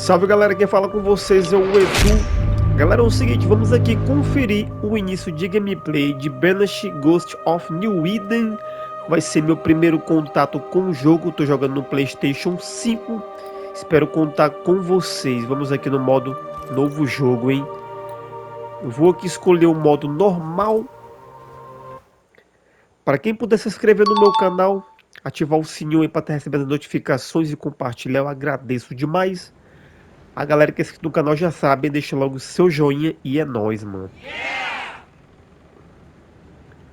Salve galera, quem fala com vocês é o Edu. Galera, é o seguinte, vamos aqui conferir o início de gameplay de Banishers Ghost of New Eden. Vai ser meu primeiro contato com o jogo, tô jogando no PlayStation 5. Espero contar com vocês. Vamos aqui no modo novo jogo, hein? Eu vou aqui escolher o modo normal. Para quem puder se inscrever no meu canal, ativar o sininho aí para estar recebendo notificações e compartilhar, eu agradeço demais. A galera que é inscrito no canal já sabe, deixa logo o seu joinha e é nóis, mano.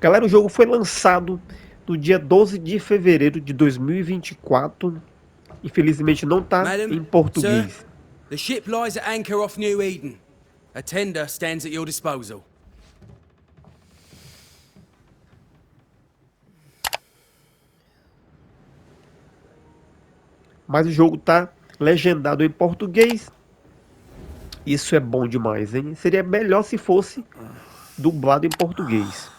Galera, o jogo foi lançado no dia 12 de fevereiro de 2024. Infelizmente não tá em português. Sir, the ship lies at anchor off New Eden. A tender stands at your disposal. Mas o jogo tá legendado em português. Isso é bom demais, hein? Seria melhor se fosse dublado em português.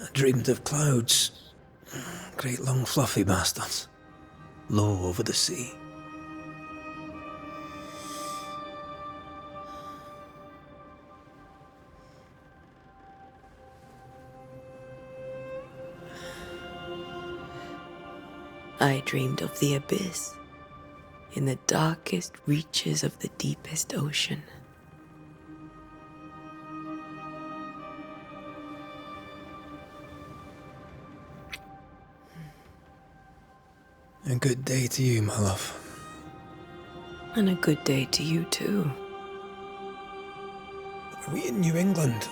I dreamed of clouds. Great long fluffy bastards. Low over the sea. I dreamed of the abyss, in the darkest reaches of the deepest ocean. A good day to you, my love. And a good day to you too. Are we in New England?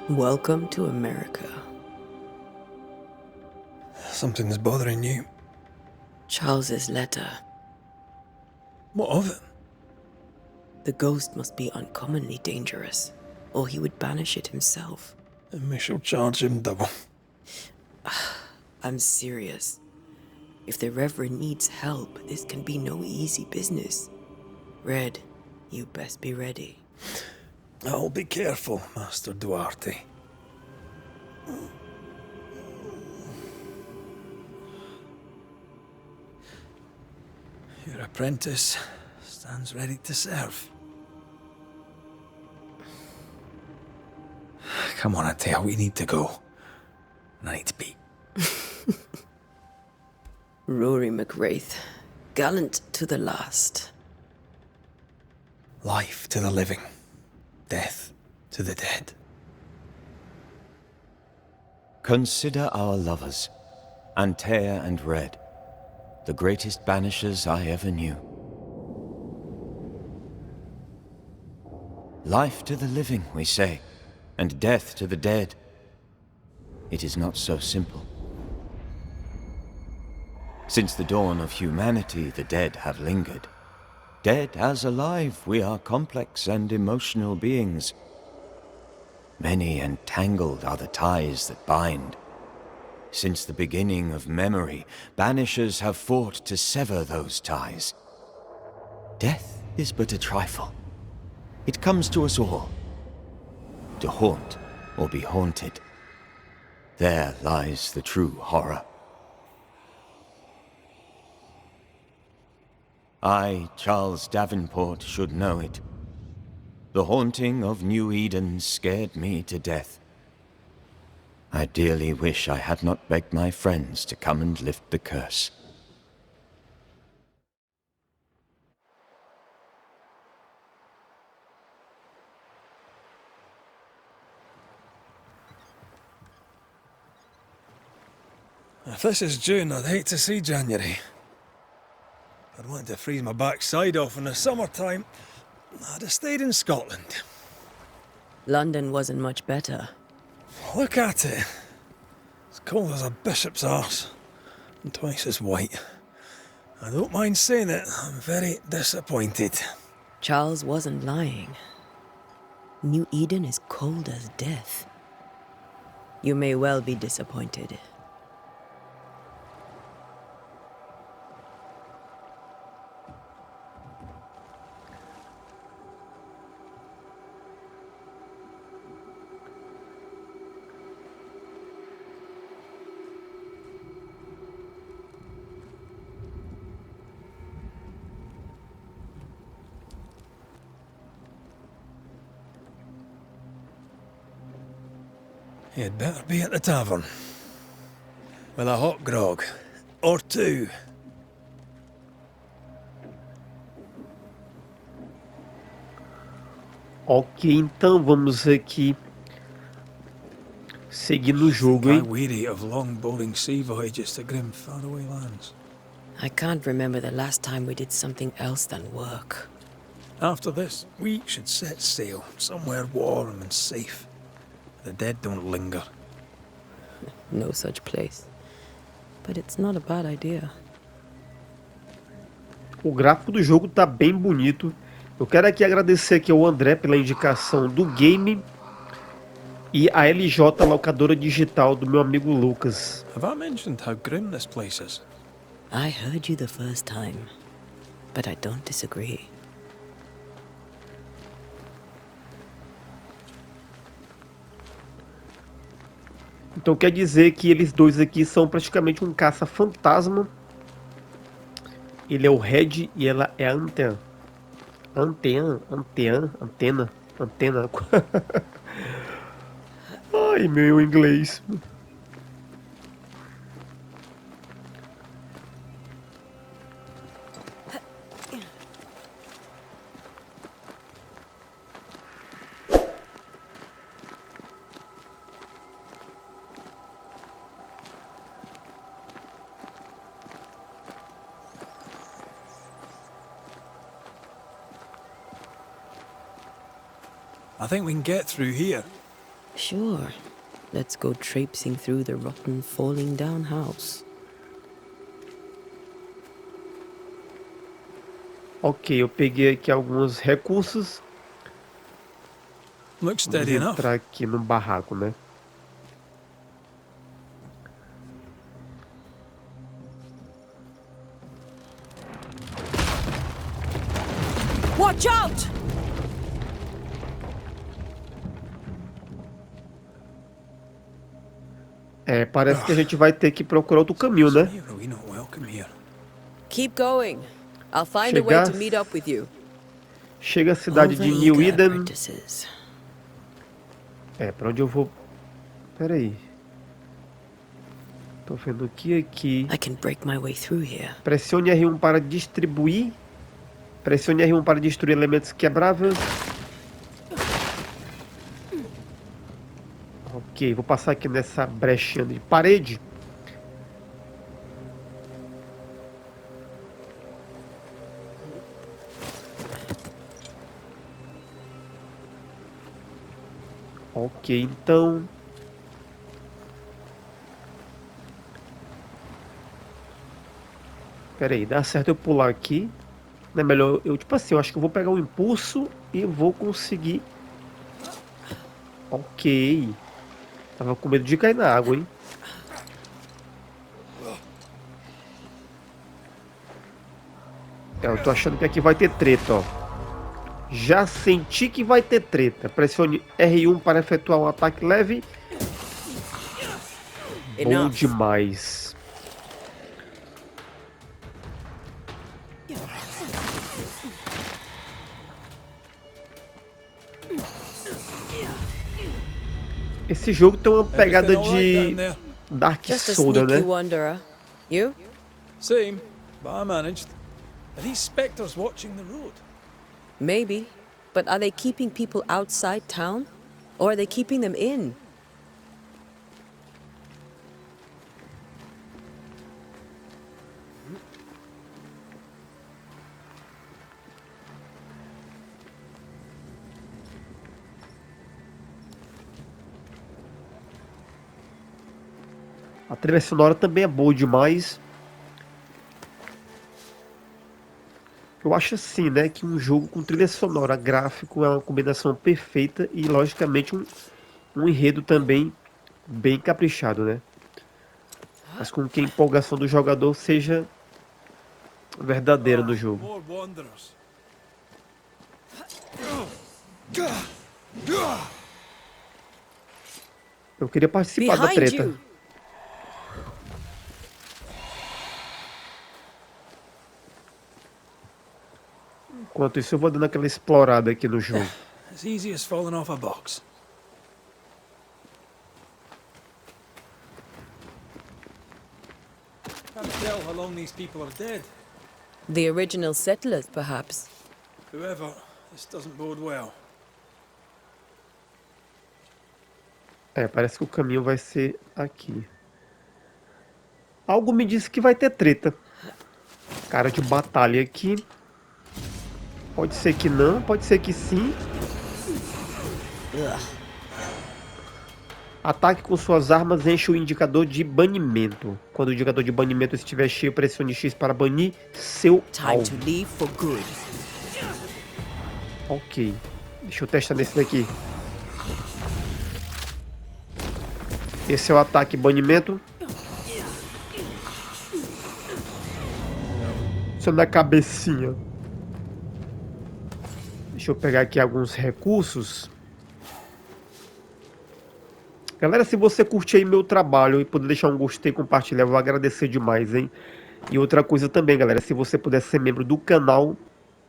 Welcome to America. Something's bothering you. Charles's letter. What of it? The ghost must be uncommonly dangerous, or he would banish it himself. And we shall charge him double. I'm serious. If the Reverend needs help, this can be no easy business. Red, you best be ready. I'll be careful, Master Duarte. Your apprentice stands ready to serve. Come on, Antea, we need to go. And I need to be. Rory McWraith, gallant to the last. Life to the living. Death to the dead. Consider our lovers, Antea and Red, the greatest banishers I ever knew. Life to the living, we say, and death to the dead. It is not so simple. Since the dawn of humanity, the dead have lingered. Dead as alive, we are complex and emotional beings. Many and tangled are the ties that bind. Since the beginning of memory, banishers have fought to sever those ties. Death is but a trifle. It comes to us all. To haunt or be haunted. There lies the true horror. I, Charles Davenport, should know it. The haunting of New Eden scared me to death. I dearly wish I had not begged my friends to come and lift the curse. If this is June, I'd hate to see January. I'd want to freeze my backside off in the summertime. I'd have stayed in Scotland. London wasn't much better. Look at it. As cold as a bishop's arse. And twice as white. I don't mind saying it, I'm very disappointed. Charles wasn't lying. New Eden is cold as death. You may well be disappointed. You'd better be at the tavern. With a hot grog. Or two. Ok, então vamos aqui seguir no jogo, I'm hein? weary of long, boring sea voyages to grim, faraway lands. I can't remember the last time we did something else than work. After this, we should set sail somewhere warm and safe. The dead don't linger. No such place. But it's not a bad idea. O gráfico do jogo tá bem bonito. Eu quero aqui agradecer aqui ao André pela indicação do game e a LJ locadora digital do meu amigo Lucas. Have I mentioned how grim this place is? I heard you the first time, but I don't disagree. Então quer dizer que eles dois aqui são praticamente um caça-fantasma. Ele é o Red e ela é a Antea. Antena. Ai, meu inglês. I think we can get through here. Sure. Let's go traipsing through the rotten, falling down house. Ok, eu peguei aqui alguns recursos. Looks Vamos steady enough. entrar aqui no barraco, né? Watch out! É, parece que a gente vai ter que procurar outro caminho, né? We're not welcome here. Keep going. I'll find a way to Chegar- meet up with you. Chega a cidade de New Overeager Eden. apprentices. É, pra onde eu vou? Pera aí. Tô vendo aqui. I can break my way through here. Pressione R1 para distribuir. Pressione R1 para destruir elementos quebráveis. Ok, vou passar aqui nessa brechinha de parede. Ok, então... Pera aí, dá certo eu pular aqui? Não é melhor eu, tipo assim, eu acho que eu vou pegar um impulso e vou conseguir... Ok. Tava com medo de cair na água, hein? É, eu tô achando que aqui vai ter treta, ó. Já senti que vai ter treta. Pressione R1 para efetuar um ataque leve. Bom Enough. demais. Esse jogo tem uma pegada Everything all right de down there? Dark Just a Souls, sneaky né? wanderer. You? Same, but I managed. Are these specters watching the road? Maybe. But are they keeping people outside town? Or are they keeping them in? A trilha sonora também é boa demais. Eu acho assim, né, que um jogo com trilha sonora, gráfico é uma combinação perfeita e, logicamente, um enredo também bem caprichado, né? Mas com que a empolgação do jogador seja verdadeira no jogo. More wanderers. Eu queria participar da Behind treta. you! Enquanto isso, eu vou dando aquela explorada aqui no jogo. As easy as falling off a box. Can't tell how long these people are dead. The original settlers, perhaps. Whoever, this doesn't bode well. Parece que o caminho vai ser aqui. Algo me disse que vai ter treta. Cara de batalha aqui. Pode ser que não, pode ser que sim. Ataque com suas armas enche o indicador de banimento. Quando o indicador de banimento estiver cheio, pressione X para banir seu alvo. Time to leave for good. Ok. Deixa eu testar nesse daqui. Esse é o ataque banimento. Só na cabecinha. Deixa eu pegar aqui alguns recursos. Galera, se você curtir aí meu trabalho e puder deixar um gostei e compartilhar, eu vou agradecer demais, hein? E outra coisa também, galera, se você puder ser membro do canal,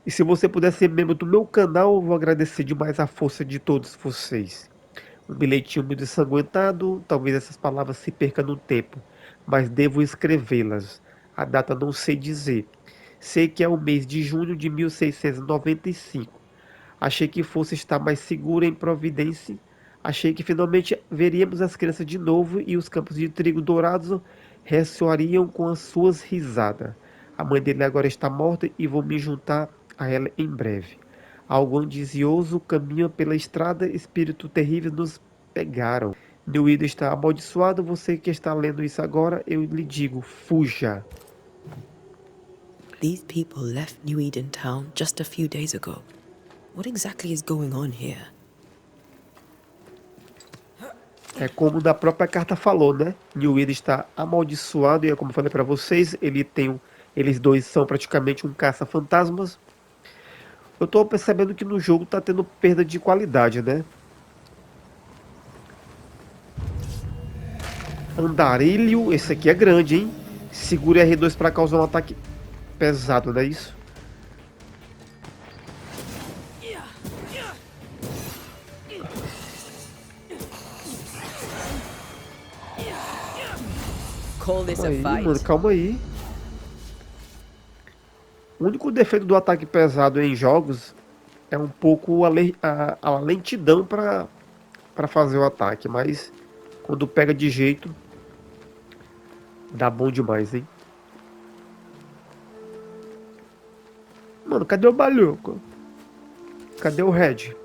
e se você puder ser membro do meu canal, eu vou agradecer demais a força de todos vocês. Um bilhetinho muito ensanguentado, talvez essas palavras se percam no tempo, mas devo escrevê-las. A data não sei dizer. Sei que é o mês de junho de 1695. Achei que fosse estar mais seguro em Providência. Achei que finalmente veríamos as crianças de novo e os campos de trigo dourados ressoariam com as suas risadas. A mãe dele agora está morta e vou me juntar a ela em breve. Algo angizioso caminha pela estrada, espíritos terríveis nos pegaram. Meu ídolo está amaldiçoado, você que está lendo isso agora, eu lhe digo, fuja. These people left New Eden town just a few days ago. What exactly is going on here? É como na própria carta falou, né? New Eden está amaldiçoado e é como eu falei para vocês, eles dois são praticamente um caça-fantasmas. Eu tô percebendo que no jogo tá tendo perda de qualidade, né? Andarilho, esse aqui é grande, hein? Segure R2 para causar um ataque pesado, não é isso? Call this a Aí, fight? mano, calma aí. O único defeito do ataque pesado em jogos é um pouco a lentidão para fazer o ataque, mas quando pega de jeito, dá bom demais, hein? Mano, cadê o Balhoco? Cadê o Red?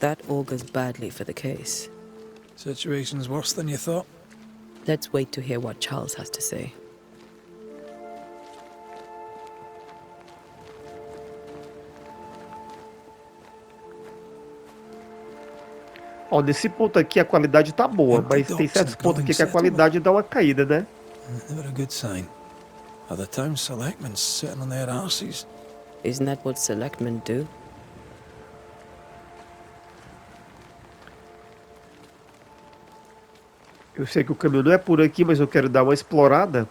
That augurs badly for the case. Situation's worse than you thought. Let's wait to hear what Charles has to say. Ó, nesse ponto aqui a qualidade tá boa, mas tem certos pontos aqui que a qualidade dá uma caída, né? Never a good sign. Are the town selectmen sitting on their arses? Isn't that what selectmen do? Eu sei que o caminho não é por aqui, mas eu quero dar uma explorada.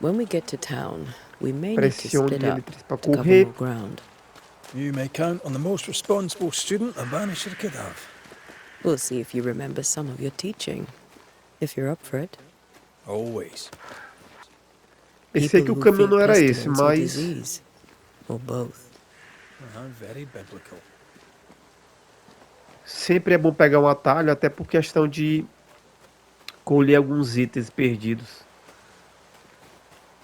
When we get to town, we may need to Pressione split up L3 para to cover correr. more ground. You may count on the most responsible student a Banisher could have. We'll see if you remember some of your teaching. If you're up for it. Always. Pensei que o caminho não era esse, mas Disease, or both. Very biblical. sempre é bom pegar um atalho, até por questão de colher alguns itens perdidos.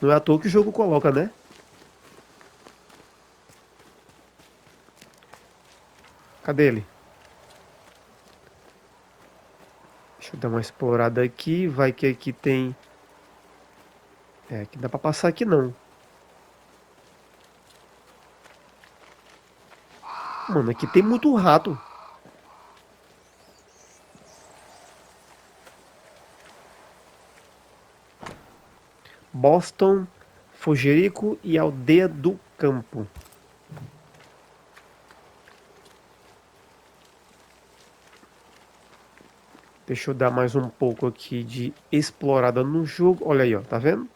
Não é à toa que o jogo coloca, né? Cadê ele? Deixa eu dar uma explorada aqui. Vai que aqui tem... aqui dá pra passar aqui não. Mano, aqui tem muito rato. Boston, Fogerico e Aldeia do Campo. Deixa eu dar mais um pouco aqui de explorada no jogo. Olha aí, ó, tá vendo?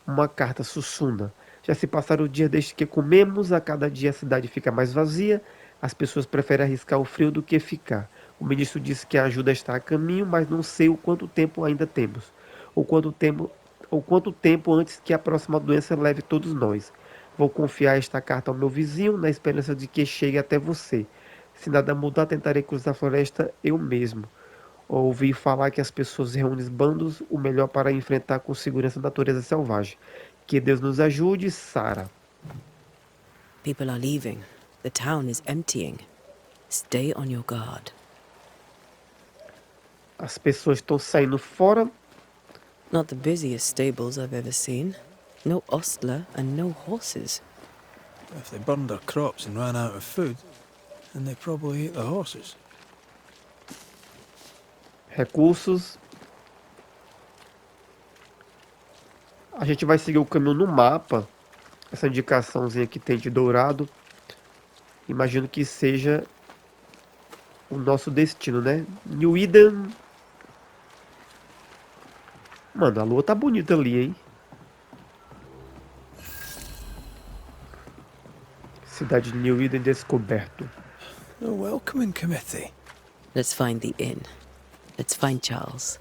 Uma carta Sussuna. Já se passaram o dia desde que comemos, a cada dia a cidade fica mais vazia, as pessoas preferem arriscar o frio do que ficar. O ministro disse que a ajuda está a caminho, mas não sei o quanto tempo ainda temos. Ou quanto tempo antes que a próxima doença leve todos nós. Vou confiar esta carta ao meu vizinho, na esperança de que chegue até você. Se nada mudar, tentarei cruzar a floresta eu mesmo. Ouvi falar que as pessoas reúnem bandos, o melhor para enfrentar com segurança a natureza selvagem. Que Deus nos ajude, Sara. People are leaving. The town is emptying. Stay on your guard. As pessoas estão saindo fora. Not the busiest stables I've ever seen. No ostler and no horses. If they burned their crops and ran out of food, then they probably ate the horses. Recursos. A gente vai seguir o caminho no mapa. Essa indicaçãozinha que tem de dourado. Imagino que seja o nosso destino, né? New Eden. Mano, a lua tá bonita ali, hein? Cidade de New Eden descoberto. A welcoming committee. Let's find the inn. Let's find Charles.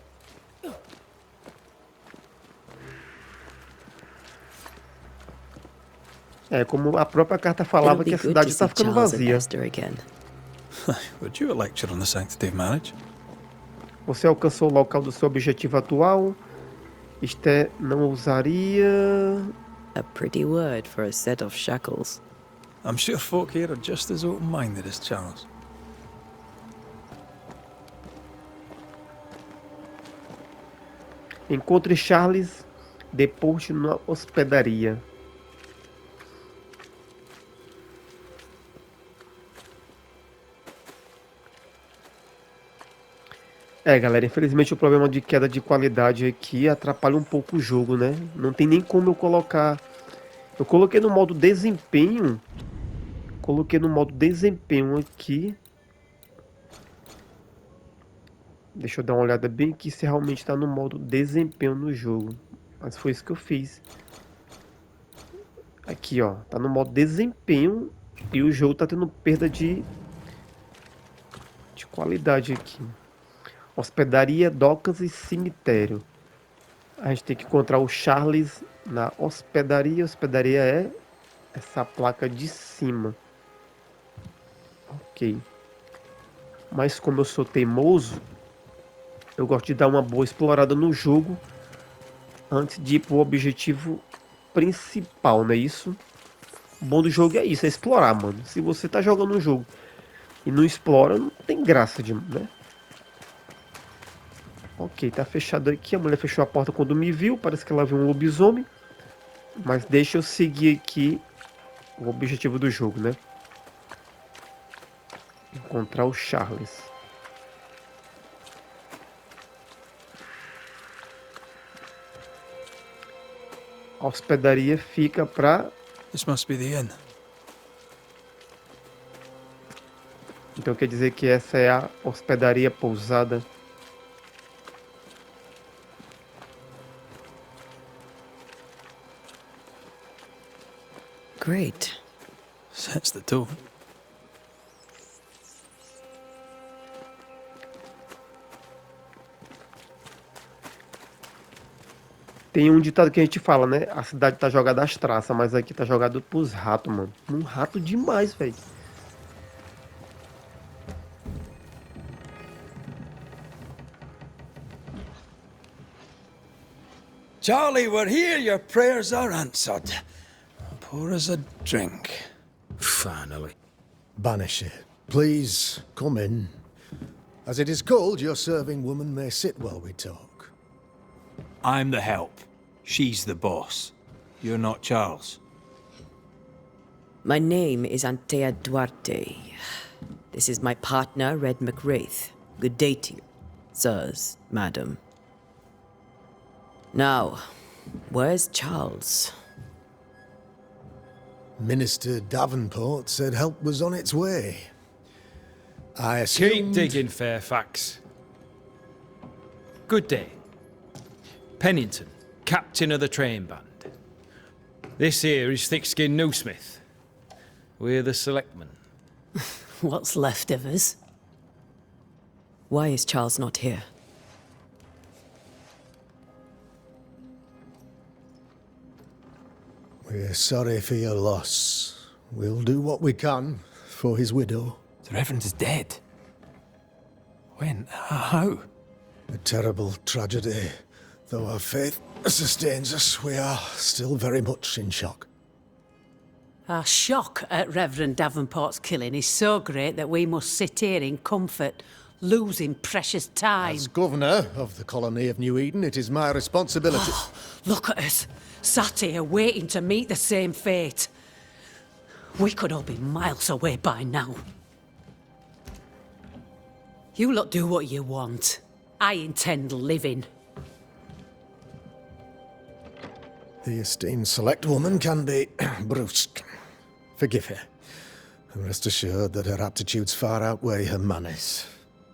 É, como a própria carta falava, que a cidade está ficando vazia. Would you a lecture on the sanctity of marriage? Você alcançou o local do seu objetivo atual. Esté não usaria... A pretty word for a set of shackles. I'm sure folk here are just as open-minded as Charles. Encontre Charles depois na hospedaria. É, galera, infelizmente o problema de queda de qualidade aqui atrapalha um pouco o jogo, né? Não tem nem como eu colocar... Eu coloquei no modo desempenho. Coloquei no modo desempenho aqui. Deixa eu dar uma olhada bem aqui se realmente está no modo desempenho no jogo. Mas foi isso que eu fiz. Aqui, ó. Tá no modo desempenho e o jogo tá tendo perda de qualidade aqui. Hospedaria, docas e cemitério. A gente tem que encontrar o Charles na hospedaria. A hospedaria é essa placa de cima. Ok. Mas como eu sou teimoso, eu gosto de dar uma boa explorada no jogo antes de ir pro objetivo principal, não é isso? O bom do jogo é isso, é explorar, mano. Se você tá jogando um jogo e não explora, não tem graça de, né? Ok, tá fechado aqui. A mulher fechou a porta quando me viu. Parece que ela viu um lobisomem. Mas deixa eu seguir aqui o objetivo do jogo, né? Encontrar o Charles. A hospedaria fica pra... This must be the inn. Então quer dizer que essa é a hospedaria pousada. Great. Sets the tone. Tem um ditado que a gente fala, né? A cidade tá jogada às traças, mas aqui tá jogado pros ratos, mano. Um rato demais, velho. Charlie, we're here. Your prayers are answered. Pour us a drink. Finally. Banisher, please come in. As it is cold, your serving woman may sit while we talk. I'm the help. She's the boss. You're not Charles. My name is Antea Duarte. This is my partner, Red McWraith. Good day to you, sirs, madam. Now, where's Charles? Minister Davenport said help was on its way. I Keep assumed... digging, Fairfax. Good day. Pennington, captain of the train band. This here is Thickskin Newsmith. We're the selectmen. What's left of us? Why is Charles not here? We're sorry for your loss. We'll do what we can for his widow. The Reverend is dead. When? How? A terrible tragedy. Though our faith sustains us, we are still very much in shock. Our shock at Reverend Davenport's killing is so great that we must sit here in comfort, losing precious time. As governor of the colony of New Eden, it is my responsibility. Look at us, sat here waiting to meet the same fate. We could all be miles away by now. You lot do what you want. I intend living. The esteemed select woman can be brusque. Forgive her. And rest assured that her aptitudes far outweigh her manners.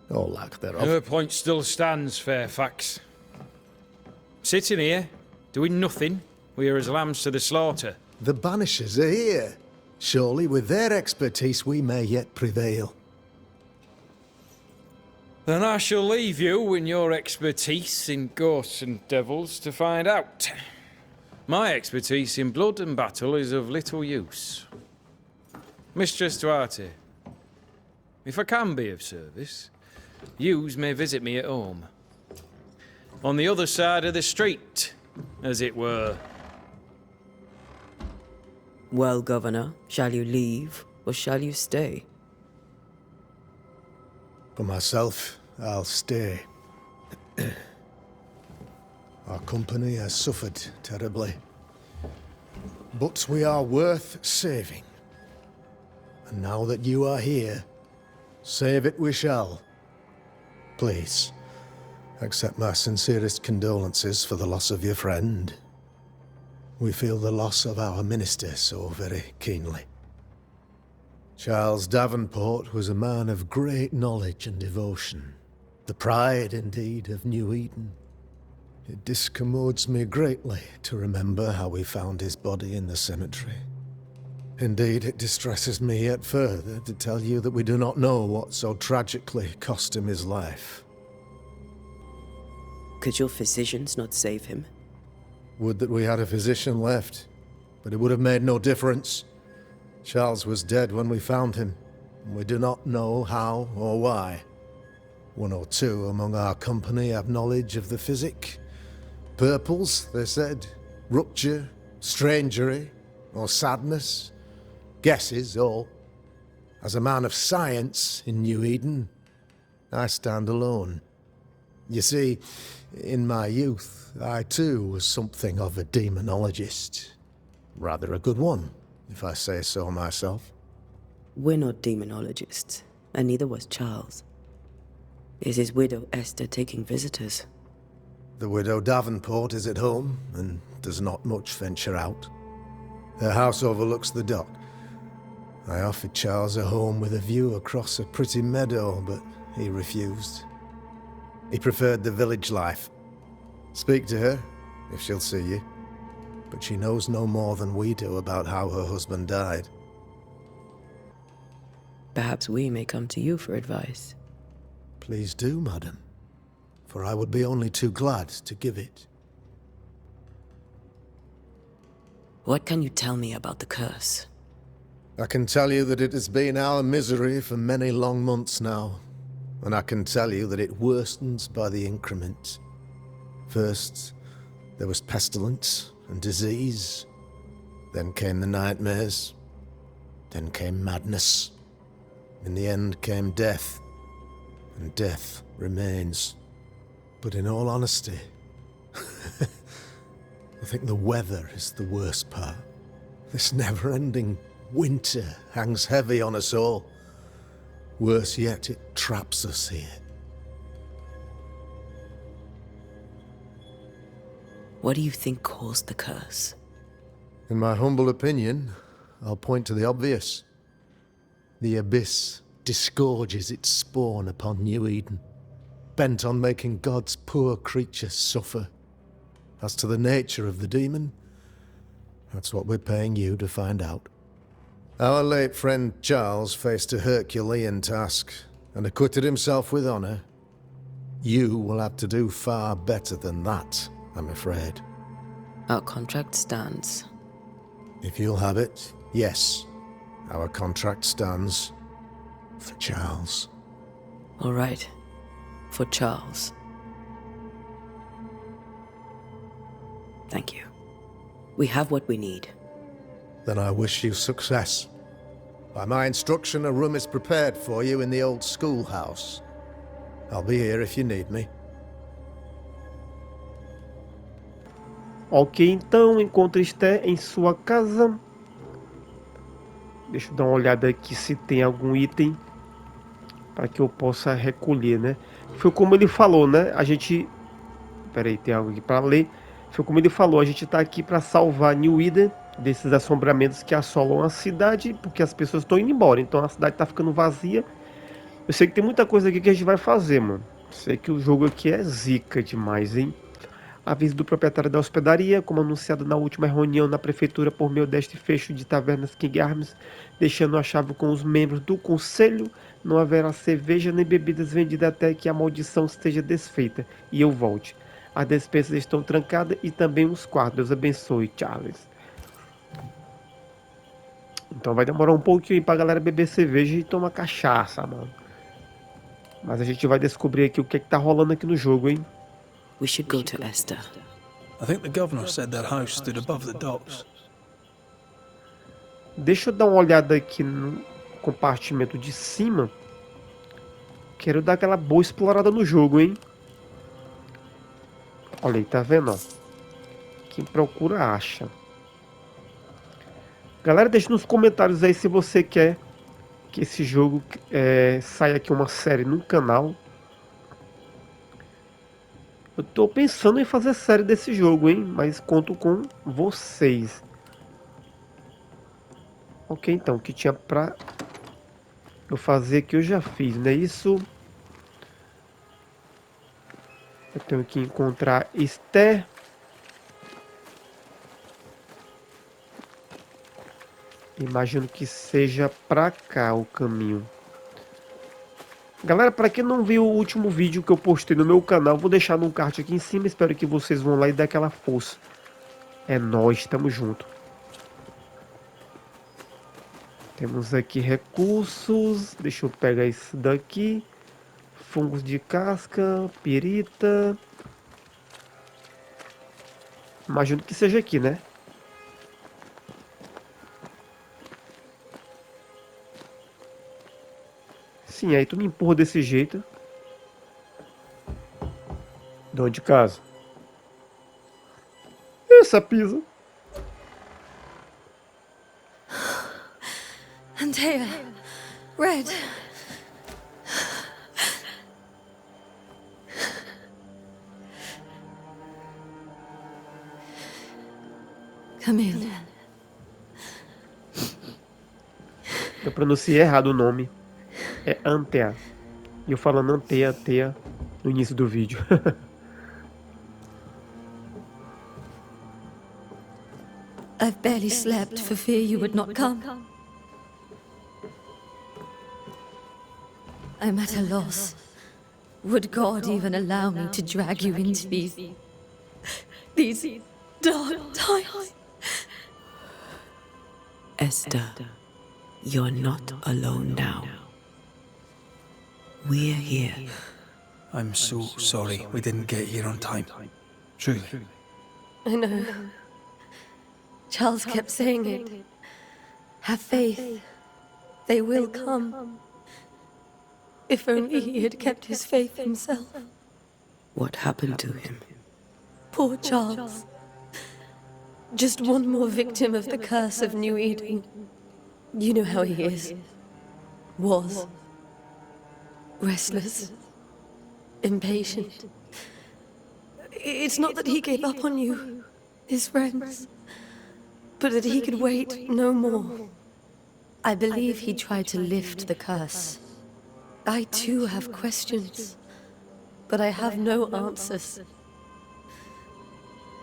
Or lack thereof. Her point still stands, Fairfax. Sitting here, doing nothing, we are as lambs to the slaughter. The Banishers are here. Surely with their expertise we may yet prevail. Then I shall leave you and your expertise in ghosts and devils to find out. My expertise in blood and battle is of little use. Mistress Duarte, if I can be of service, yous may visit me at home. On the other side of the street, as it were. Well, Governor, shall you leave or shall you stay? For myself, I'll stay. Our company has suffered terribly. But we are worth saving. And now that you are here, save it we shall. Please, accept my sincerest condolences for the loss of your friend. We feel the loss of our minister so very keenly. Charles Davenport was a man of great knowledge and devotion. The pride, indeed, of New Eden. It discommodes me greatly to remember how we found his body in the cemetery. Indeed, it distresses me yet further to tell you that we do not know what so tragically cost him his life. Could your physicians not save him? Would that we had a physician left, but it would have made no difference. Charles was dead when we found him, and we do not know how or why. One or two among our company have knowledge of the physic. Purples, they said, rupture, strangery, or sadness. Guesses, all. As a man of science in New Eden, I stand alone. You see, in my youth, I too was something of a demonologist. Rather a good one, if I say so myself. We're not demonologists, and neither was Charles. Is his widow Esther taking visitors? The widow Davenport is at home, and does not much venture out. Her house overlooks the dock. I offered Charles a home with a view across a pretty meadow, but he refused. He preferred the village life. Speak to her, if she'll see you. But she knows no more than we do about how her husband died. Perhaps we may come to you for advice. Please do, madam, for I would be only too glad to give it. What can you tell me about the curse? I can tell you that it has been our misery for many long months now, and I can tell you that it worstens by the increment. First, there was pestilence and disease. Then came the nightmares. Then came madness. In the end came death. And death remains. But in all honesty, I think the weather is the worst part. This never-ending winter hangs heavy on us all. Worse yet, it traps us here. What do you think caused the curse? In my humble opinion, I'll point to the obvious. The abyss disgorges its spawn upon New Eden, bent on making God's poor creatures suffer. As to the nature of the demon, that's what we're paying you to find out. Our late friend Charles faced a Herculean task, and acquitted himself with honor. You will have to do far better than that, I'm afraid. Our contract stands. If you'll have it, yes. Our contract stands for Charles. All right. For Charles. Thank you. We have what we need. Then I wish you success. By my instruction, a room is prepared for you in the old schoolhouse. I'll be here if you need me. Ok, então encontre Esté em sua casa. Deixa eu dar uma olhada aqui se tem algum item para que eu possa recolher, né? Foi como ele falou, né? A gente... Peraí, tem algo aqui para ler. Foi como ele falou, a gente tá aqui para salvar New Eden desses assombramentos que assolam a cidade, porque as pessoas estão indo embora, então a cidade tá ficando vazia. Eu sei que tem muita coisa aqui que a gente vai fazer, mano. Sei que o jogo aqui é zica demais, hein? Aviso do proprietário da hospedaria, como anunciado na última reunião na prefeitura por meio deste fecho de tavernas King Arms, deixando a chave com os membros do conselho, não haverá cerveja nem bebidas vendidas até que a maldição esteja desfeita e eu volte. As despesas estão trancadas e também os quartos. Deus abençoe, Charles. Então vai demorar um pouquinho pra galera beber cerveja e tomar cachaça, mano. Mas a gente vai descobrir aqui o que é que tá rolando aqui no jogo, hein? We should go to Esther. I think the governor said their house stood above the docks. Deixa eu dar uma olhada aqui no compartimento de cima. Quero dar aquela boa explorada no jogo, hein? Olha aí, tá vendo, ó? Quem procura, acha. Galera, deixa nos comentários aí se você quer que esse jogo saia aqui uma série no canal. Eu tô pensando em fazer série desse jogo, hein? Mas conto com vocês. Ok, então, o que tinha pra eu fazer aqui eu já fiz, né? Isso. Eu tenho que encontrar Esther. Imagino que seja pra cá o caminho. Galera, para quem não viu o último vídeo que eu postei no meu canal, vou deixar no card aqui em cima. Espero que vocês vão lá e dê aquela força. É nóis, tamo junto. Temos aqui recursos. Deixa eu pegar isso daqui. Fungos de casca, pirita. Imagino que seja aqui, né? Sim, aí tu me empurra desse jeito. Dono de casa. Essa pisa. Antea. Red. Come in. Eu pronunciei errado o nome. É Antea. E eu falando Antea, Antea no início do vídeo. I've barely slept for fear you would not come. I'm at a loss. Would God even allow me to drag you into these dark times? Esther, you're not alone now. We're here. I'm so sorry we didn't get here on time. Truly. I know. Charles kept saying it. Have faith. They will come. If only he had kept his faith himself. What happened to him? Poor Charles. Just one more victim of the curse of New Eden. You know how he is. Was. Restless. Impatient. It's not that he gave up on you, his friends, but that he could wait no more. I believe he tried to lift the curse. I too have questions, but I have no answers.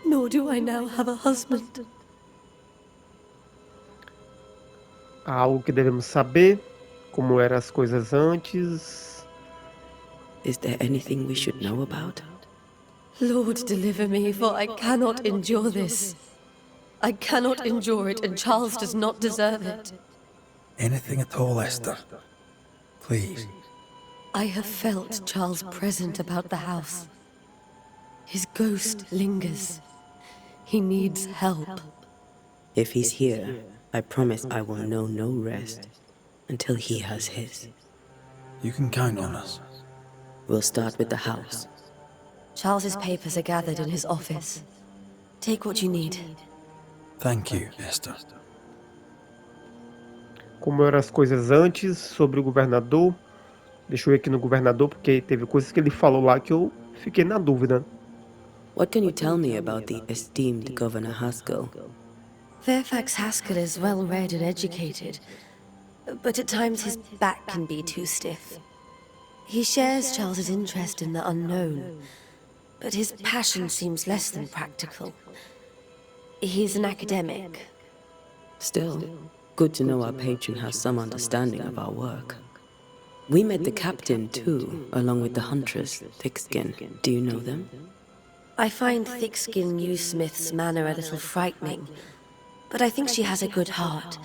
Nor do I now have a husband. Há algo que devemos saber, como eram as coisas antes. Is there anything we should know about? Lord, deliver me, for I cannot endure this. I cannot endure it, and Charles does not deserve it. Anything at all, Esther. Please. I have felt Charles' present about the house. His ghost lingers. He needs help. If he's here, I promise I will know no rest until he has his. You can count on us. We'll start with the house. Charles's papers are gathered in his office. Take what you need. Thank you, Esther. Como eram as coisas antes sobre o governador. Deixa eu ir aqui no governador, porque teve coisas que ele falou lá que eu fiquei na dúvida. What can you tell me about the esteemed Governor Haskell? Fairfax Haskell is well read and educated, but at times his back can be too stiff. He shares Charles's interest in the unknown, but his passion seems less than practical. He's an academic. Still, good to know our patron has some understanding of our work. We met the captain, too, along with the huntress, Thickskin. Do you know them? I find Thickskin Newsmith's manner a little frightening, but I think she has a good heart.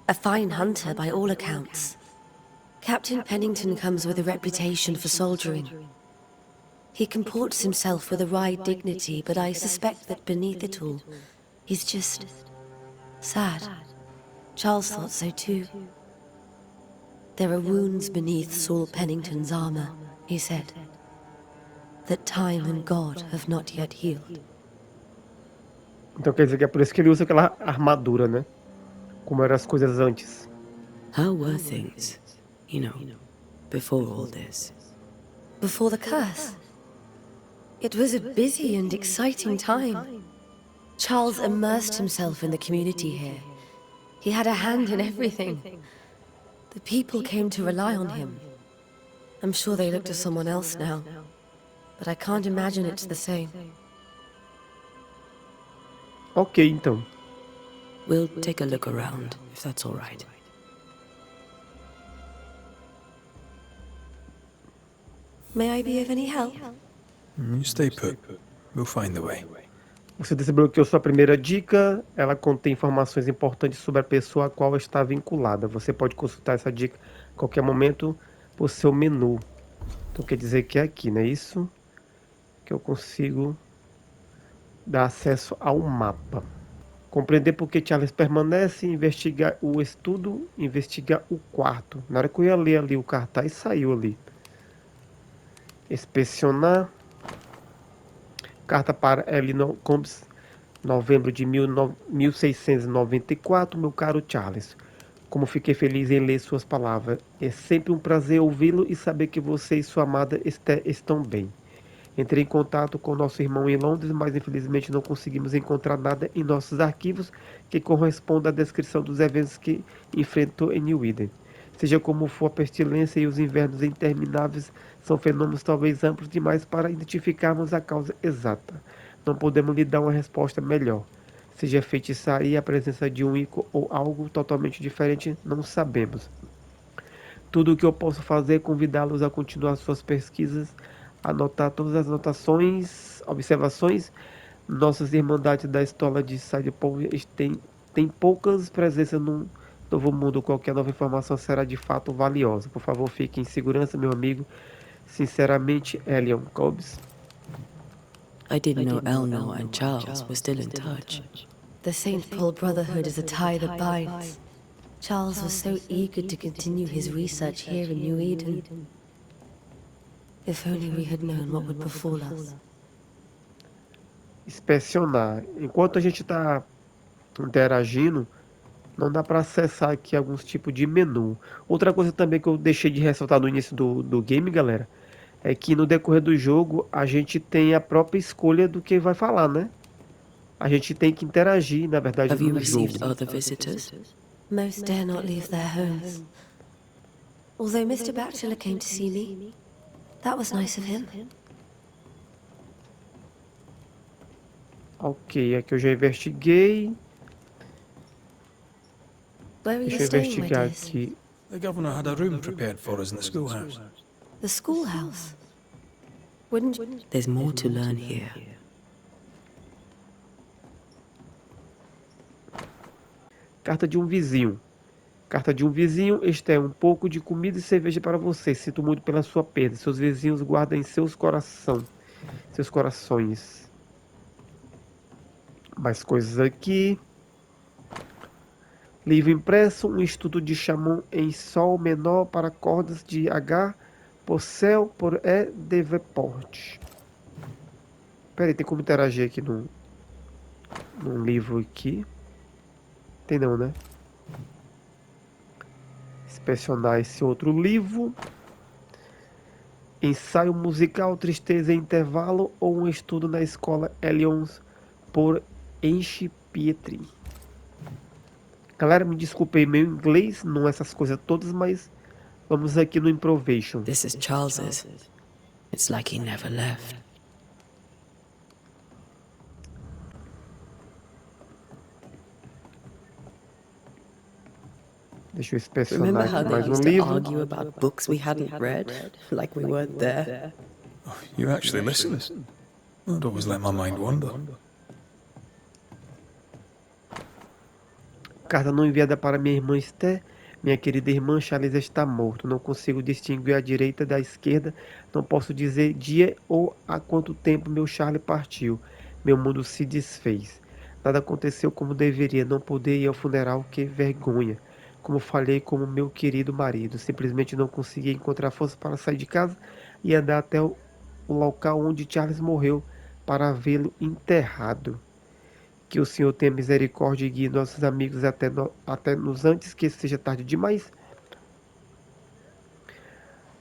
A fine hunter by all accounts. Captain Pennington comes with a reputation for soldiering. He comports himself with a wry dignity, but I suspect that beneath it all, he's just sad. Charles thought so too. There are wounds beneath Saul Pennington's armor, he said, that time and God have not yet healed. Então quer dizer que é por isso que ele usa aquela armadura, né? Como eram as coisas antes. How were things, before all this? Before the curse? It was a busy and exciting time. Charles immersed himself in the community here. He had a hand in everything. The people came to rely on him. I'm sure they look to someone else now, but I can't imagine it's the same. Ok, então. We'll take a look around, if that's all right. May I be of any help? You stay put. We'll find the way. Você desbloqueou sua primeira dica. Ela contém informações importantes sobre a pessoa a qual está vinculada. Você pode consultar essa dica a qualquer momento por seu menu. Então quer dizer que é aqui, não é isso? Que eu consigo dar acesso ao mapa. Compreender por que Charles permanece, investigar o estudo, investigar o quarto. Na hora que eu ia ler ali o cartaz, saiu ali. Inspecionar. Carta para Elinor Combs, novembro de 1694, meu caro Charles. Como fiquei feliz em ler suas palavras. É sempre um prazer ouvi-lo e saber que você e sua amada estão bem. Entrei em contato com nosso irmão em Londres, mas infelizmente não conseguimos encontrar nada em nossos arquivos que corresponda à descrição dos eventos que enfrentou em New Eden. Seja como for, a pestilência e os invernos intermináveis são fenômenos talvez amplos demais para identificarmos a causa exata. Não podemos lhe dar uma resposta melhor. Seja feitiçaria, a presença de um único ou algo totalmente diferente, não sabemos. Tudo o que eu posso fazer é convidá-los a continuar suas pesquisas, anotar todas as anotações, observações. Nossas irmandades da Estola de Sidepol têm poucas presenças no Novo Mundo. Qualquer nova informação será de fato valiosa. Por favor, fique em segurança, meu amigo. Sinceramente, Elion Cobbs. I didn't know Eleanor and Charles were still in touch. The St. Paul Brotherhood is a tie that binds. Charles was so eager to continue his research here in New Eden. If only we had known what would befall us. Inspecionar. Enquanto a gente está interagindo, não dá para acessar aqui alguns tipos de menu. Outra coisa também que eu deixei de ressaltar no início do game, galera, é que no decorrer do jogo a gente tem a própria escolha do que vai falar, né? A gente tem que interagir, na verdade, Have you no jogo. received other visitors? Most dare not leave their homes. Although Mr. Batchelor came to see me, that was nice of him. Ok, aqui eu já investiguei. Where are you Deixa eu staying, my investigar dears? aqui. The governor had a room prepared for us in the schoolhouse. The schoolhouse? Wouldn't you? There's more to learn here. Carta de um vizinho. Carta de um vizinho, este é um pouco de comida e cerveja para você. Sinto muito pela sua perda. Seus vizinhos guardam em seus corações. Mais coisas aqui. Livro impresso, um estudo de xamã em sol menor para cordas de H por céu por E Deveport. Peraí, tem como interagir aqui num livro aqui? Tem não, né? Inspecionar esse outro livro. Ensaio musical, tristeza em intervalo ou um estudo na escola Elions por Enche Pietri. Galera, me desculpei, meu inglês não é essas coisas todas, mas vamos aqui no Improvation. This is Charles's. It's like he never left. Deixa eu inspecionar Remember how aqui they mais um used to livro. argue about books we hadn't read? Like we weren't there? Oh, you actually listen? I'd always let my mind wander. Carta não enviada para minha irmã Esther. Minha querida irmã, Charles está morto. Não consigo distinguir a direita da esquerda. Não posso dizer dia ou há quanto tempo meu Charles partiu. Meu mundo se desfez. Nada aconteceu como deveria. Não poder ir ao funeral, que vergonha. Como falhei como meu querido marido. Simplesmente não consegui encontrar força para sair de casa e andar até o local onde Charles morreu para vê-lo enterrado. Que o Senhor tenha misericórdia e guie nossos amigos até nos antes que seja tarde demais.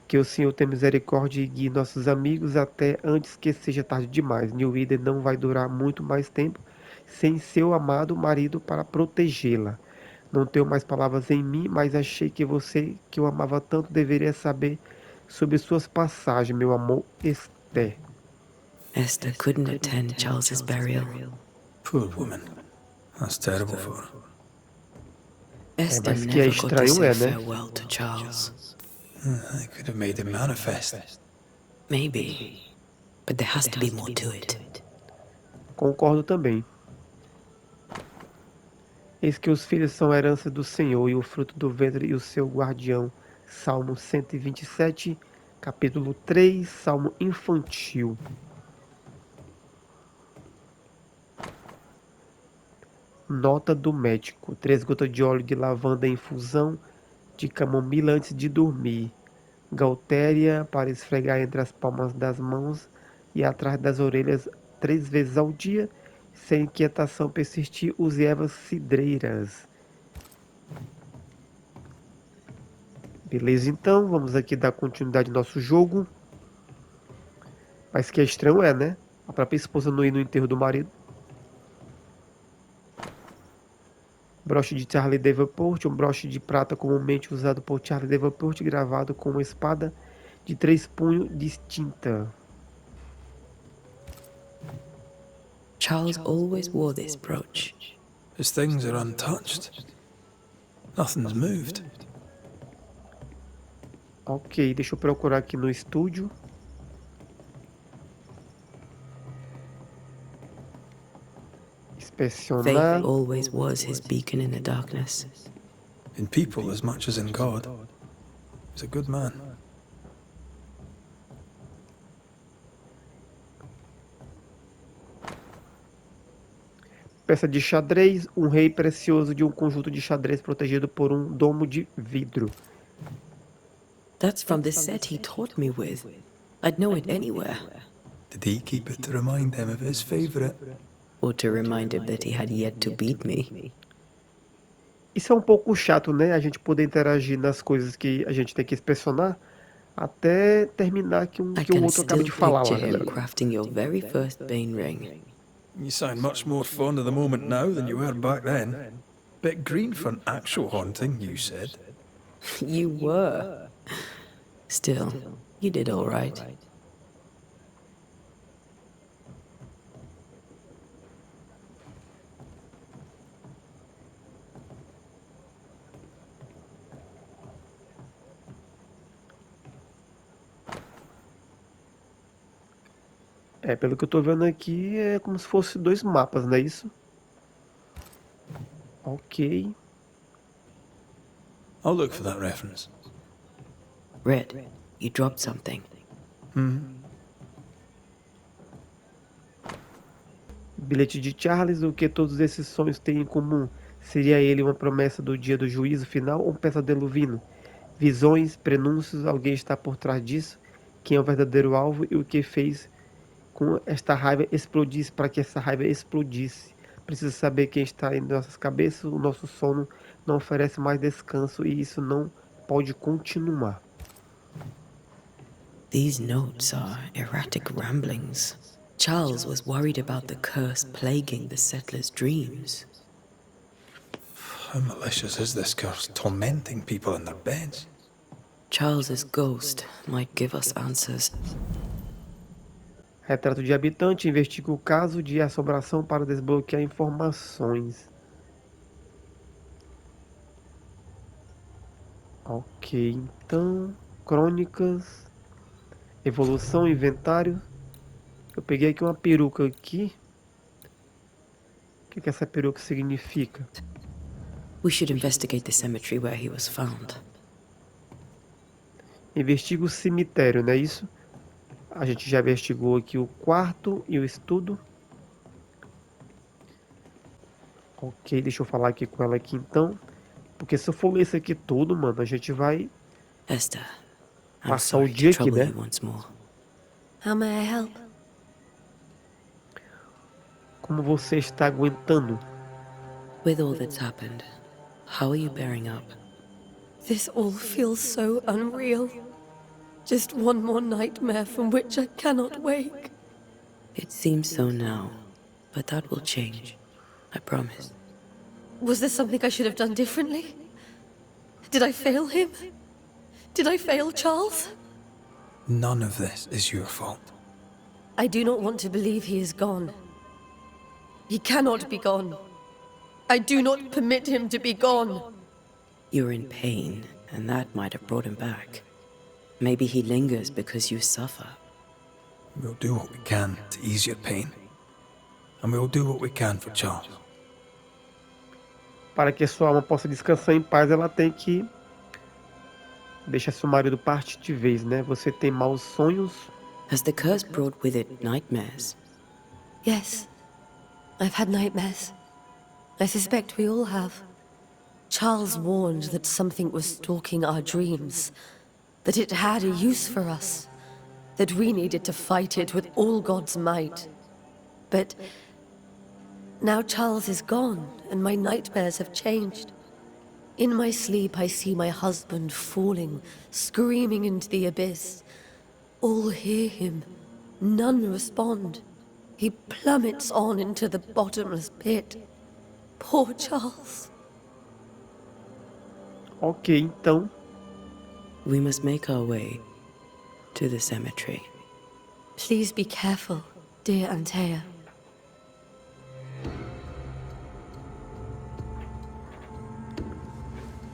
Que o Senhor tenha misericórdia e guie nossos amigos até antes que seja tarde demais. New Eden não vai durar muito mais tempo sem seu amado marido para protegê-la. Não tenho mais palavras em mim, mas achei que você, que eu amava tanto, deveria saber sobre suas passagens, meu amor Esther. Esther couldn't attend Charles's burial. Poor woman. That's terrible for her. Esther mas que é never got to estranho say é, né? farewell to Charles. They could have made him manifest. Maybe, but there has to be more to it. Concordo também. Eis que os filhos são a herança do Senhor e o fruto do ventre e o seu guardião. Salmo 127, capítulo 3, salmo infantil. Nota do médico: 3 gotas de óleo de lavanda em infusão de camomila antes de dormir. Gaultéria para esfregar entre as palmas das mãos e atrás das orelhas 3 vezes ao dia. Se a inquietação persistir, use ervas cidreiras. Beleza, então, vamos aqui dar continuidade ao nosso jogo. Mas que é estranho é, né? A própria esposa não ir no enterro do marido. Broche de Charlie Davenport, um broche de prata comumente usado por Charlie Davenport, gravado com uma espada de 3 punhos distinta. Charles always wore this brooch. His things are untouched. Nothing's moved. Ok, deixa eu procurar aqui no estúdio. Inspecionar. Faith always was his beacon in the darkness. In people as much as in God. He's a good man. Peça de xadrez, um rei precioso de um conjunto de xadrez protegido por um domo de vidro. That's from the set he taught me with. I'd know it anywhere. Did he keep it to remind him of his favourite? Or to remind him that he had yet to beat me. Isso é um pouco chato, né? A gente poder interagir nas coisas que a gente tem que inspecionar até terminar que o outro acaba de falar lá, galera. Crafting your very first Bane ring. You sound much more fond of the moment now than you were back then. Bit green for an actual haunting, you said. You were. Still, you did all right. É, pelo que eu tô vendo aqui, é como se fosse dois mapas, não é isso? Ok. I'll look for that reference. Red, you dropped something. Bilhete de Charles, o que todos esses sonhos têm em comum? Seria ele uma promessa do dia do juízo final ou um pesadelo vindo? Visões, prenúncios, alguém está por trás disso? Quem é o verdadeiro alvo e o que fez com esta raiva explodisse, para que essa raiva explodisse? Precisa saber quem está em nossas cabeças, o nosso sono não oferece mais descanso e isso não pode continuar. These notes are erratic ramblings. Charles was worried about the curse plaguing the settlers' dreams. How malicious is this curse, tormenting people in their beds? Charles's ghost might give us answers. Retrato de habitante, investiga o caso de assombração para desbloquear informações. Ok, então, crônicas, evolução, inventário. Eu peguei aqui uma peruca aqui. O que essa peruca significa? We should investigate the cemetery where he was found. Investiga o cemitério, não é isso? A gente já investigou aqui o quarto e o estudo. Ok, deixa eu falar aqui com ela aqui então. Porque se eu for ler isso aqui tudo, mano, a gente vai Esther, I'm passar o sorry dia to aqui, trouble né? you once more. How may I help? Como você está aguentando? With all that's happened, how are you bearing up? This all feels so unreal. Just one more nightmare from which I cannot wake. It seems so now, but that will change. I promise. Was there something I should have done differently? Did I fail him? Did I fail Charles? None of this is your fault. I do not want to believe he is gone. He cannot be gone. I do not permit him to be gone. You're in pain, and that might have brought him back. Maybe he lingers because you suffer. We'll do what we can to ease your pain. And we'll do what we can for Charles. Para que sua alma possa descansar em paz, ela tem que deixar seu marido partir de vez, né? Você tem maus sonhos. Has the curse brought with it nightmares? Yes, I've had nightmares. I suspect we all have. Charles warned that something was stalking our dreams, that it had a use for us, that we needed to fight it with all God's might. But now Charles is gone, and my nightmares have changed. In my sleep, I see my husband falling, screaming into the abyss. All hear him. None respond. He plummets on into the bottomless pit. Poor Charles. Ok, então. We must make our way to the cemetery. Please be careful, dear Antea.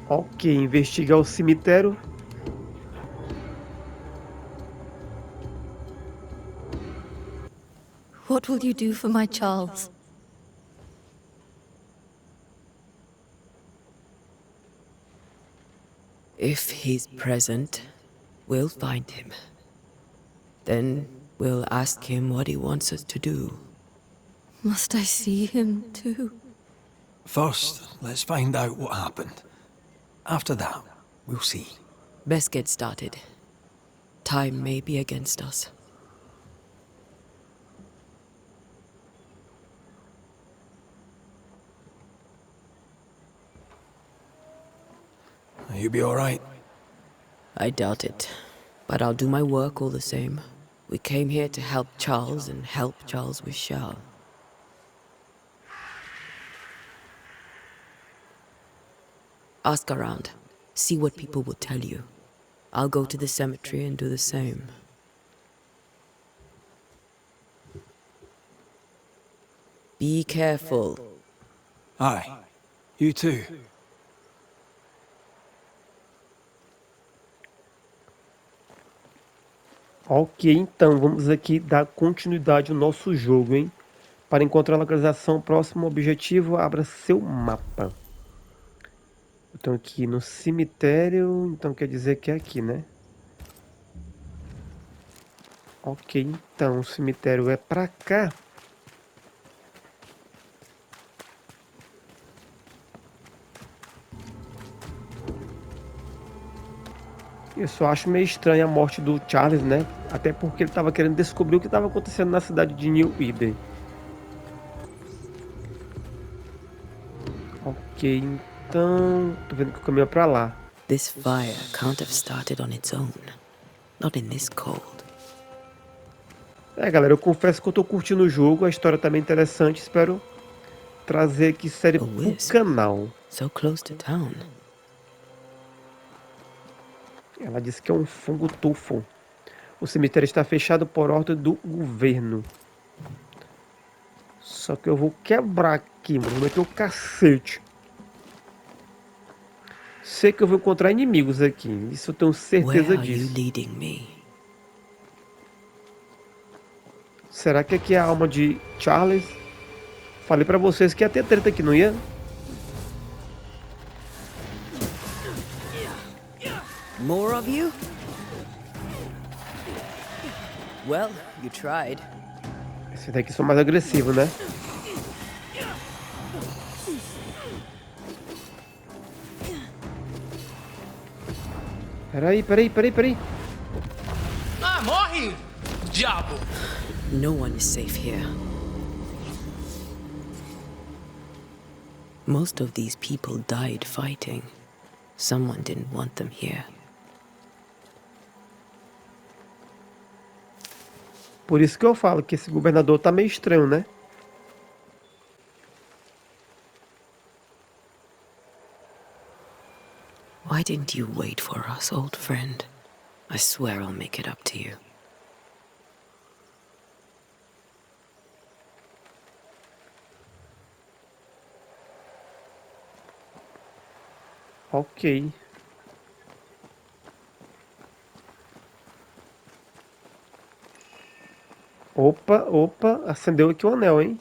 Ok, investigar o cemitério. What will you do for my Charles? If he's present, we'll find him. Then we'll ask him what he wants us to do. Must I see him too? First, let's find out what happened. After that, we'll see. Best get started. Time may be against us. You be all right? I doubt it, but I'll do my work all the same. We came here to help Charles, and help Charles we shall. Ask around. See what people will tell you. I'll go to the cemetery and do the same. Be careful. Aye. You too. Ok, então vamos aqui dar continuidade ao nosso jogo, hein? Para encontrar a localização próximo ao objetivo, abra seu mapa. Eu estou aqui no cemitério, então quer dizer que é aqui, né? Ok, então o cemitério é pra cá. Eu só acho meio estranha a morte do Charles, né? Até porque ele estava querendo descobrir o que estava acontecendo na cidade de New Eden. Ok, então... tô vendo que o caminho é pra lá. This fire can't have started on its own. Not in this cold. Galera, eu confesso que eu tô curtindo o jogo, a história tá bem interessante, espero trazer aqui série pro canal. So close to town. Ela disse que é um fungo tufo. O cemitério está fechado por ordem do governo. Só que eu vou quebrar aqui, mano. Vou meter o cacete. Sei que eu vou encontrar inimigos aqui. Isso eu tenho certeza disso. Será que aqui é a alma de Charles? Falei pra vocês que ia ter treta aqui, não ia? More of you? Well, you tried. Esse daqui são mais agressivos, né? Peraí. Ah, morre! Diabo! No one is safe here. Most of these people died fighting. Someone didn't want them here. Por isso que eu falo que esse governador tá meio estranho, né? Why didn't you wait for us, old friend? I swear I'll make it up to you. Ok. Opa, acendeu aqui o anel, hein?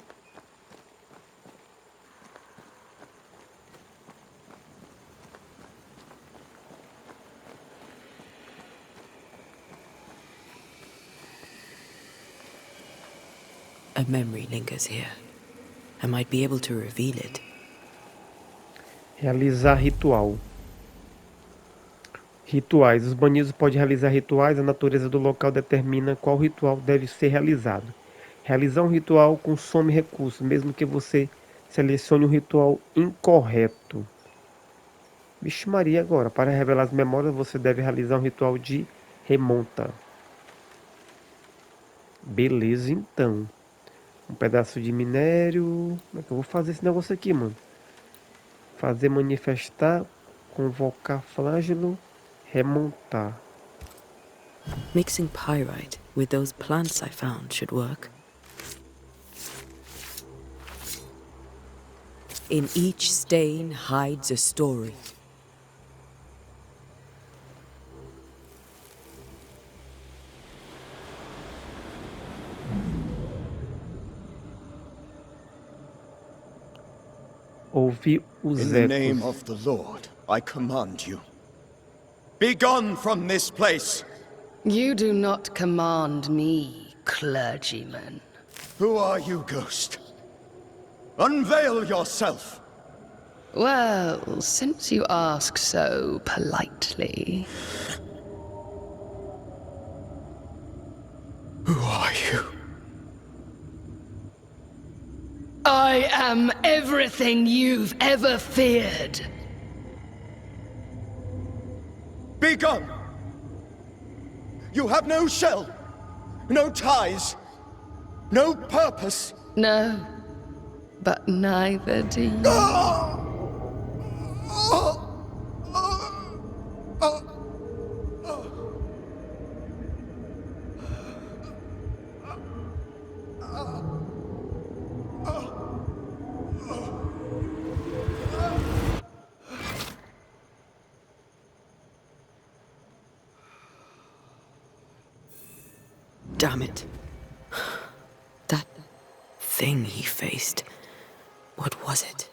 A memory lingers here. I might be able to reveal it. Realizar ritual. Rituais. Os banidos podem realizar rituais. A natureza do local determina qual ritual deve ser realizado. Realizar um ritual consome recursos, mesmo que você selecione um ritual incorreto. Vixe Maria, agora. Para revelar as memórias, você deve realizar um ritual de remonta. Beleza, então. Um pedaço de minério. Como é que eu vou fazer esse negócio aqui, mano? Fazer manifestar, convocar flagelo, remontar. Mixing pyrite with those plants I found should work. In each stain hides a story. Ouvir os In the name of the Lord, I command you. Be gone from this place! You do not command me, clergyman. Who are you, ghost? Unveil yourself! Well, since you ask so politely... Who are you? I am everything you've ever feared. Be gone! You have no shell, no ties, no purpose. No, but neither do you. Damn it. That thing he faced. What was it?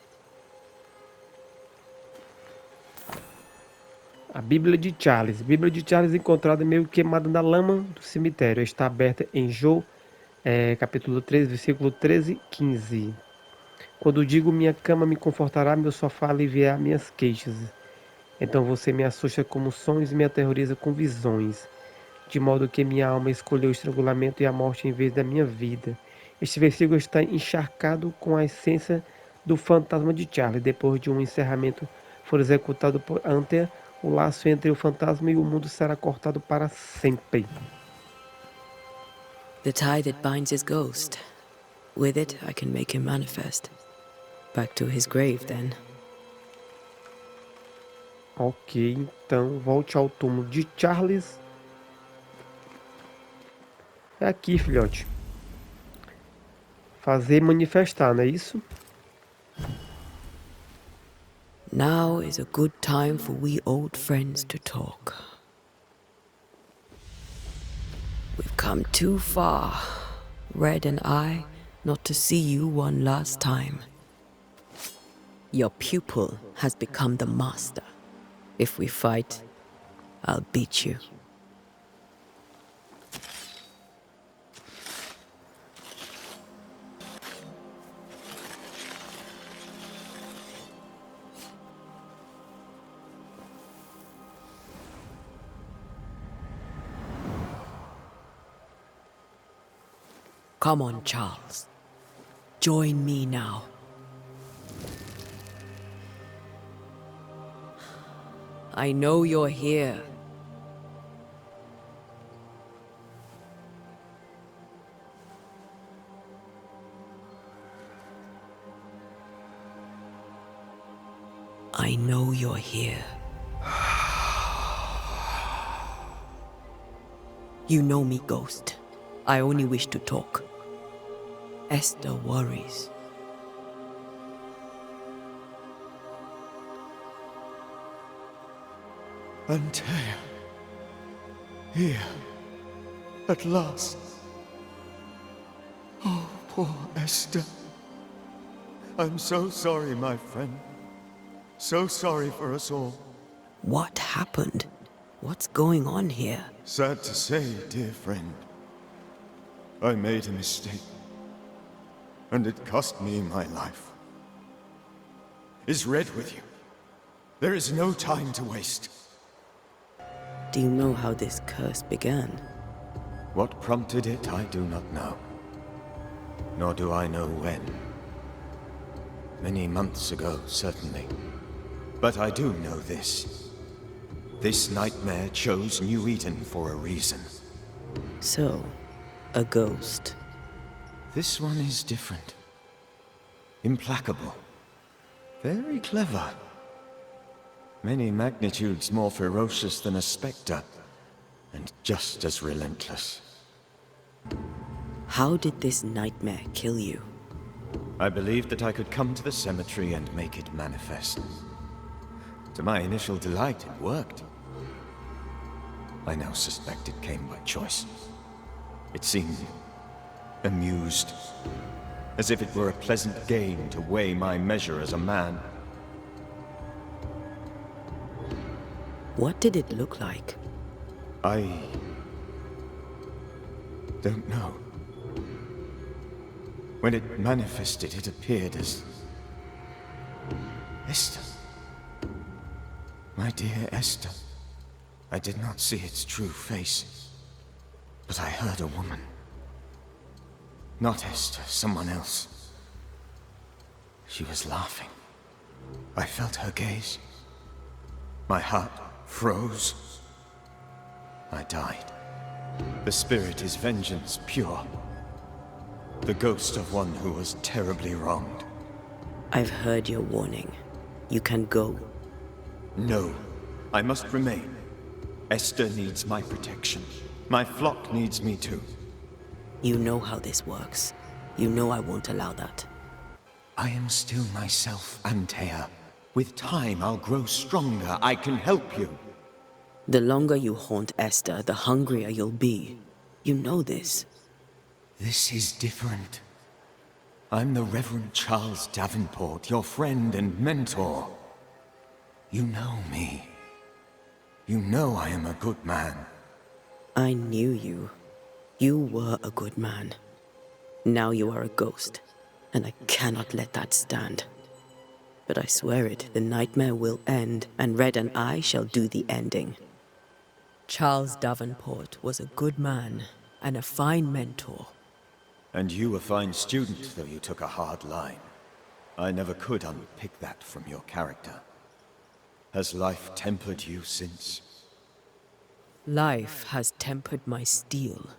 A Bíblia de Charles. Bíblia de Charles encontrada meio queimada na lama do cemitério. Está aberta em Jó, capítulo 3, versículo 13 e 15. Quando digo minha cama me confortará, meu sofá aliviará minhas queixas. Então você me assusta com sonhos e me aterroriza com visões. De modo que minha alma escolheu o estrangulamento e a morte em vez da minha vida. Este versículo está encharcado com a essência do fantasma de Charles. Depois de um encerramento for executado por Antea, o laço entre o fantasma e o mundo será cortado para sempre. The tie that binds his ghost. With it, I can make him manifest. Back to his grave, then. Ok, então volte ao túmulo de Charles. É aqui, filhote. Fazer manifestar, não é isso? Now is a good time for we old friends to talk. We've come too far, Red and I, not to see you one last time. Your pupil has become the master. If we fight, I'll beat you. Come on, Charles. Join me now. I know you're here. I know you're here. You know me, Ghost. I only wish to talk. Esther worries. Antea. Here. At last. Oh, poor Esther. I'm so sorry, my friend. So sorry for us all. What happened? What's going on here? Sad to say, dear friend. I made a mistake. And it cost me my life. Is Red with you? There is no time to waste. Do you know how this curse began? What prompted it, I do not know. Nor do I know when. Many months ago, certainly. But I do know this. This nightmare chose New Eden for a reason. So, a ghost. This one is different. Implacable. Very clever. Many magnitudes more ferocious than a spectre, and just as relentless. How did this nightmare kill you? I believed that I could come to the cemetery and make it manifest. To my initial delight, it worked. I now suspect it came by choice. It seemed amused, as if it were a pleasant game to weigh my measure as a man. What did it look like? I don't know. When it manifested, it appeared as Esther. My dear Esther. I did not see its true face, but I heard a woman. Not Esther, someone else. She was laughing. I felt her gaze. My heart froze. I died. The spirit is vengeance pure. The ghost of one who was terribly wronged. I've heard your warning. You can go. No, I must remain. Esther needs my protection. My flock needs me too. You know how this works. You know I won't allow that. I am still myself, Antea. With time, I'll grow stronger. I can help you. The longer you haunt Esther, the hungrier you'll be. You know this. This is different. I'm the Reverend Charles Davenport, your friend and mentor. You know me. You know I am a good man. I knew you. You were a good man. Now you are a ghost, and I cannot let that stand. But I swear it, the nightmare will end, and Red and I shall do the ending. Charles Davenport was a good man and a fine mentor. And you a fine student, though you took a hard line. I never could unpick that from your character. Has life tempered you since? Life has tempered my steel.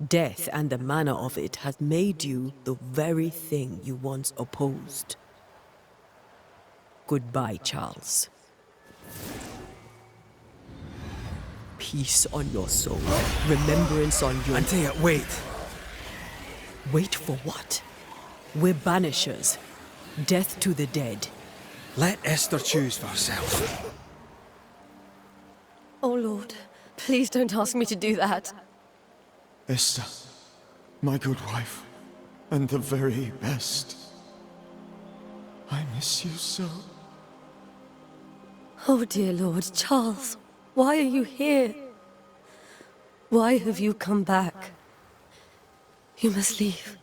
Death and the manner of it has made you the very thing you once opposed. Goodbye, Charles. Peace on your soul. Remembrance on your... Antea, wait. Wait for what? We're banishers. Death to the dead. Let Esther choose for herself. Oh, Lord, please don't ask me to do that. Esther, my good wife, and the very best. I miss you so. Oh, dear Lord, Charles, why are you here? Why have you come back? You must leave,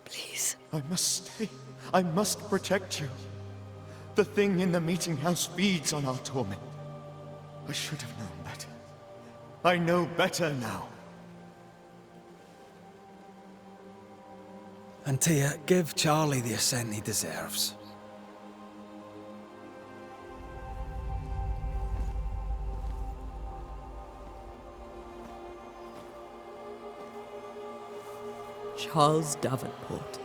please. I must stay. I must protect you. The thing in the meeting house feeds on our torment. I should have known better. I know better now. Antea, give Charlie the ascent he deserves. Charles Davenport,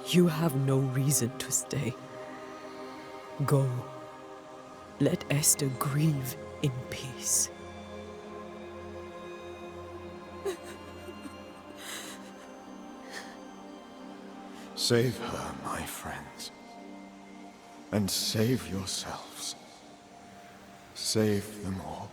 you have no reason to stay. Go. Let Esther grieve in peace. Save her, my friends. And save yourselves. Save them all.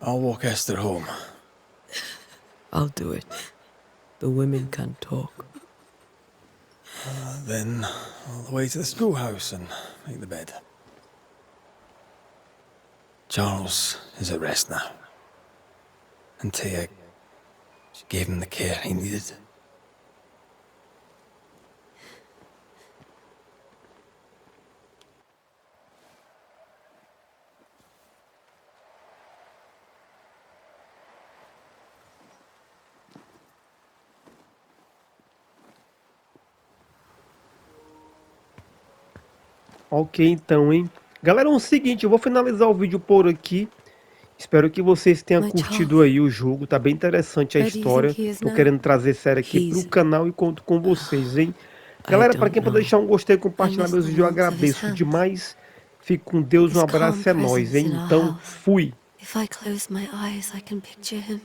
I'll walk Esther home. I'll do it. The women can talk. Then all the way to the schoolhouse and make the bed. Charles is at rest now. Antea, she gave him the care he needed. Ok, então, hein? Galera, é o seguinte, eu vou finalizar o vídeo por aqui. Espero que vocês tenham curtido aí o jogo, tá bem interessante a história. Tô querendo trazer série aqui pro canal e conto com vocês, hein? Galera, para quem puder deixar um gostei e compartilhar meus vídeos, eu agradeço demais. Fique com Deus, um abraço, é nóis, hein? Então, fui! If I close my eyes, I can picture him.